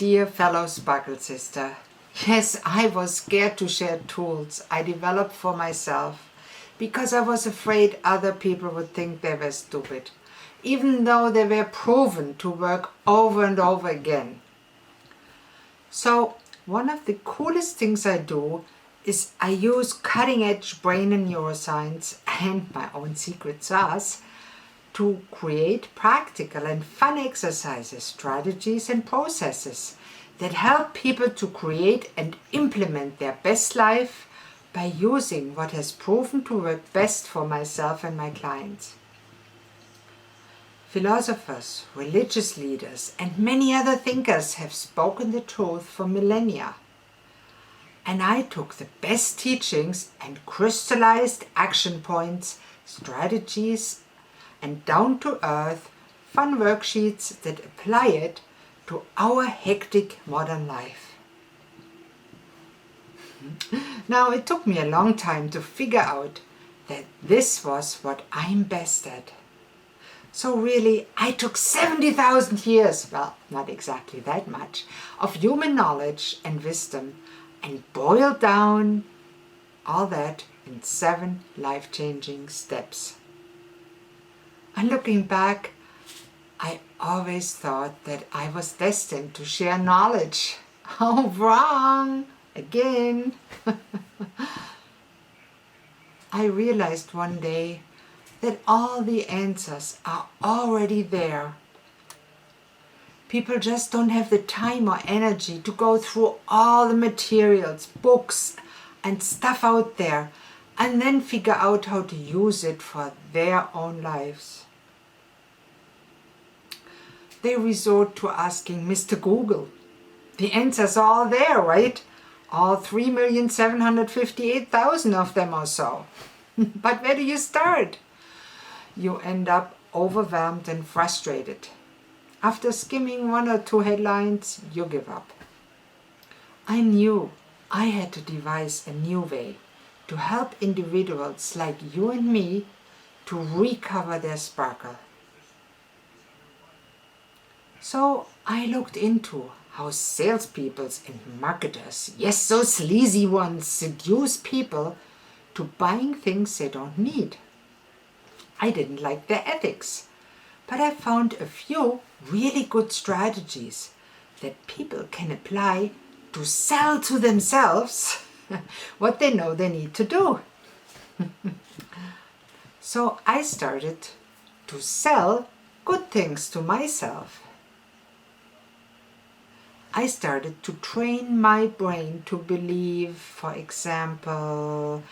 Dear fellow Sparkle Sister, yes, I was scared to share tools I developed for myself because I was afraid other people would think they were stupid, even though they were proven to work over and over again. So one of the coolest things I do is I use cutting-edge brain and neuroscience and my own secret sauce to create practical and fun exercises, strategies and processes that help people to create and implement their best life by using what has proven to work best for myself and my clients. Philosophers, religious leaders and many other thinkers have spoken the truth for millennia. And I took the best teachings and crystallized action points, strategies and down-to-earth, fun worksheets that apply it to our hectic modern life. Now, it took me a long time to figure out that this was what I'm best at. So really, I took 70,000 years, well, not exactly that much, of human knowledge and wisdom and boiled down all that in 7 life-changing steps. And looking back, I always thought that I was destined to share knowledge. Oh, wrong! Again! I realized one day that all the answers are already there. People just don't have the time or energy to go through all the materials, books, and stuff out there and then figure out how to use it for their own lives. They resort to asking Mr. Google. The answers are all there, right? All 3,758,000 of them or so. But where do you start? You end up overwhelmed and frustrated. After skimming 1 or 2 headlines, you give up. I knew I had to devise a new way to help individuals like you and me to recover their sparkle. So I looked into how salespeople and marketers, yes, those sleazy ones, seduce people to buying things they don't need. I didn't like their ethics, but I found a few really good strategies that people can apply to sell to themselves what they know they need to do. So I started to sell good things to myself. I started to train my brain to believe, for example,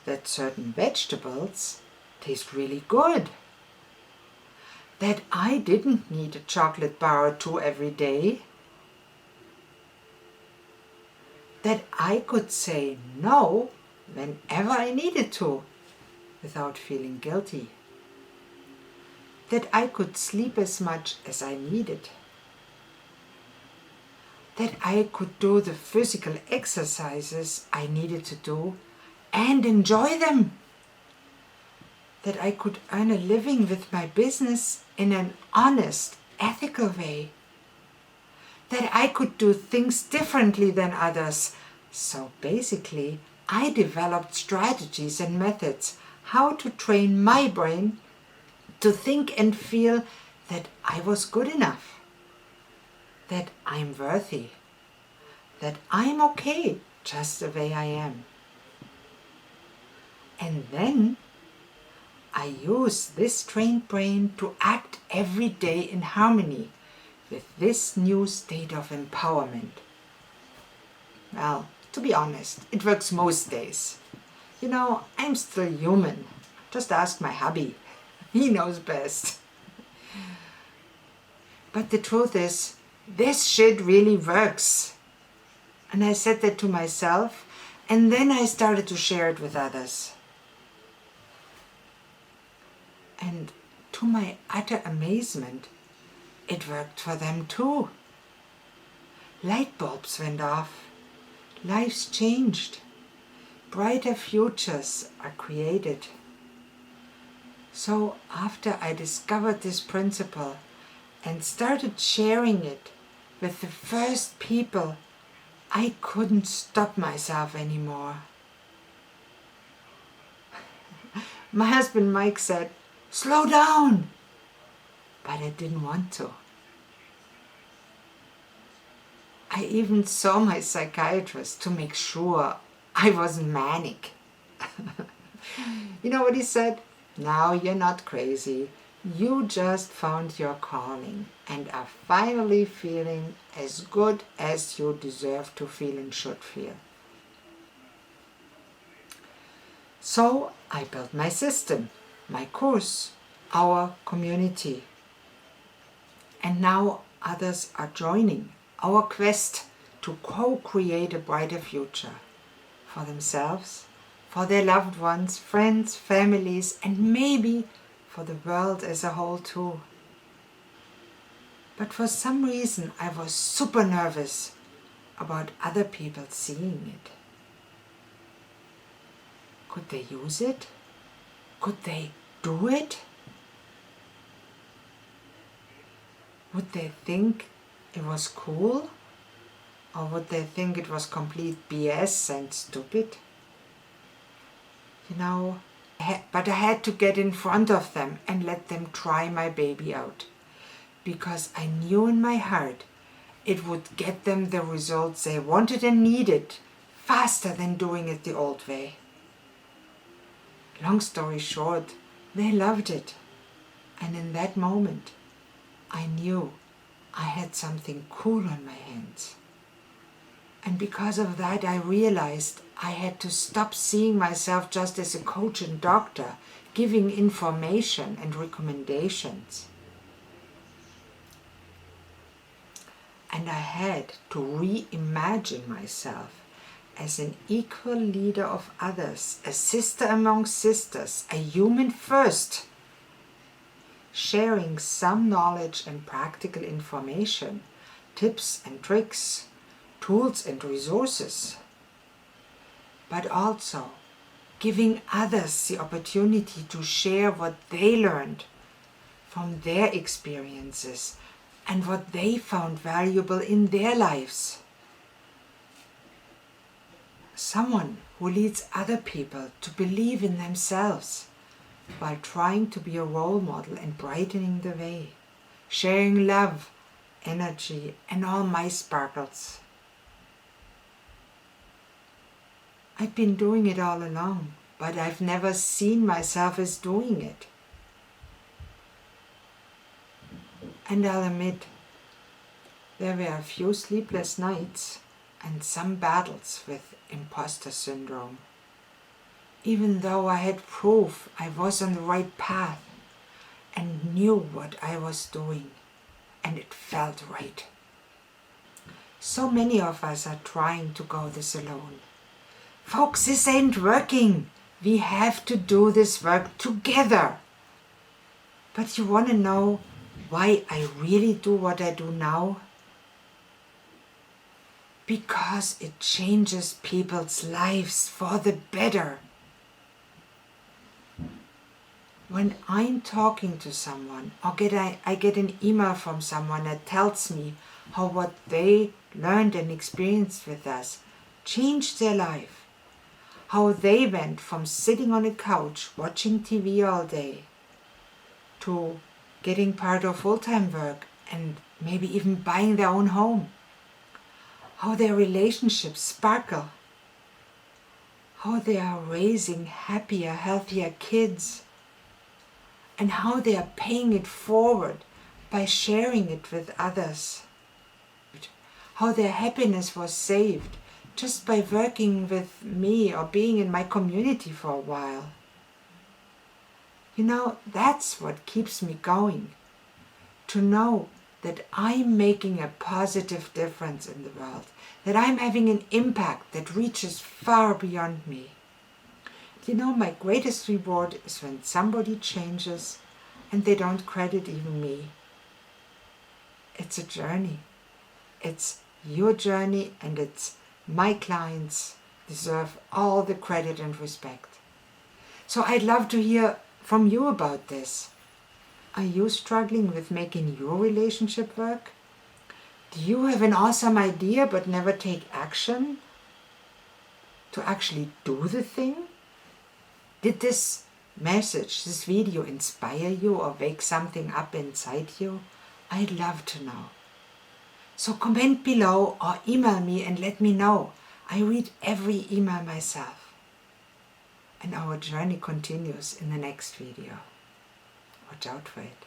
that certain vegetables taste really good. That I didn't need a chocolate bar or 2 every day. That I could say no whenever I needed to without feeling guilty. That I could sleep as much as I needed. That I could do the physical exercises I needed to do and enjoy them. That I could earn a living with my business in an honest, ethical way. That I could do things differently than others. So basically, I developed strategies and methods how to train my brain to think and feel that I was good enough. That I'm worthy, that I'm okay just the way I am. And then I use this trained brain to act every day in harmony with this new state of empowerment. Well, to be honest, it works most days. You know, I'm still human. Just ask my hubby. He knows best. But the truth is, this shit really works. And I said that to myself, and then I started to share it with others. And to my utter amazement, it worked for them too. Light bulbs went off. Lives changed. Brighter futures are created. So after I discovered this principle and started sharing it with the first people, I couldn't stop myself anymore. My husband Mike said, "Slow down," but I didn't want to. I even saw my psychiatrist to make sure I wasn't manic. You know what he said? "Now you're not crazy. You just found your calling and are finally feeling as good as you deserve to feel and should feel." So I built my system, my course, our community. And now others are joining our quest to co-create a brighter future for themselves, for their loved ones, friends, families, and maybe for the world as a whole too. But for some reason I was super nervous about other people seeing it. Could they use it? Could they do it? Would they think it was cool? Or would they think it was complete BS and stupid? You know, but I had to get in front of them and let them try my baby out. Because I knew in my heart it would get them the results they wanted and needed faster than doing it the old way. Long story short, they loved it. And in that moment, I knew I had something cool on my hands. And because of that, I realized I had to stop seeing myself just as a coach and doctor, giving information and recommendations. And I had to reimagine myself as an equal leader of others, a sister among sisters, a human first, sharing some knowledge and practical information, tips and tricks, tools and resources, but also giving others the opportunity to share what they learned from their experiences and what they found valuable in their lives. Someone who leads other people to believe in themselves while trying to be a role model and brightening the way, sharing love, energy, and all my sparkles. I've been doing it all along, but I've never seen myself as doing it. And I'll admit, there were a few sleepless nights and some battles with imposter syndrome. Even though I had proof I was on the right path and knew what I was doing, and it felt right. So many of us are trying to go this alone. Folks, this ain't working. We have to do this work together. But you want to know why I really do what I do now? Because it changes people's lives for the better. When I'm talking to someone or I get an email from someone that tells me how what they learned and experienced with us changed their life, how they went from sitting on a couch watching TV all day to getting part of full-time work and maybe even buying their own home, how their relationships sparkle, how they are raising happier, healthier kids, and how they are paying it forward by sharing it with others. How their happiness was saved just by working with me or being in my community for a while. You know, that's what keeps me going. To know that I'm making a positive difference in the world, that I'm having an impact that reaches far beyond me. You know, my greatest reward is when somebody changes and they don't credit even me. It's a journey. It's your journey, and it's my clients deserve all the credit and respect. So I'd love to hear from you about this. Are you struggling with making your relationship work? Do you have an awesome idea but never take action to actually do the thing? Did this message, this video inspire you or wake something up inside you? I'd love to know. So comment below or email me and let me know. I read every email myself. And our journey continues in the next video. Watch out for it.